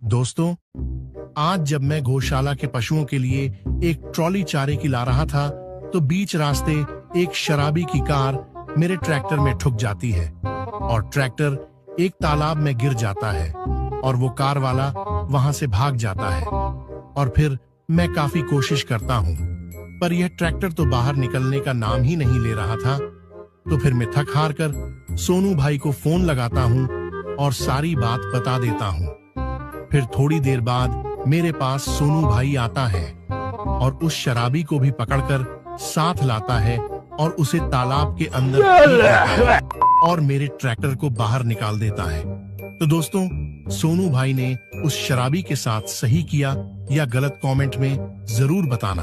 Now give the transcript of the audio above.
दोस्तों, आज जब मैं गौशाला के पशुओं के लिए एक ट्रॉली चारे की ला रहा था, तो बीच रास्ते एक शराबी की कार मेरे ट्रैक्टर में ठुक जाती है और ट्रैक्टर एक तालाब में गिर जाता है और वो कार वाला वहां से भाग जाता है। और फिर मैं काफी कोशिश करता हूँ, पर यह ट्रैक्टर तो बाहर निकलने का नाम ही नहीं ले रहा था। तो फिर मैं थक हार कर सोनू भाई को फोन लगाता हूँ और सारी बात बता देता हूँ। फिर थोड़ी देर बाद मेरे पास सोनू भाई आता है और उस शराबी को भी पकड़कर साथ लाता है और उसे तालाब के अंदर है और मेरे ट्रैक्टर को बाहर निकाल देता है। तो दोस्तों, सोनू भाई ने उस शराबी के साथ सही किया या गलत, कमेंट में जरूर बताना।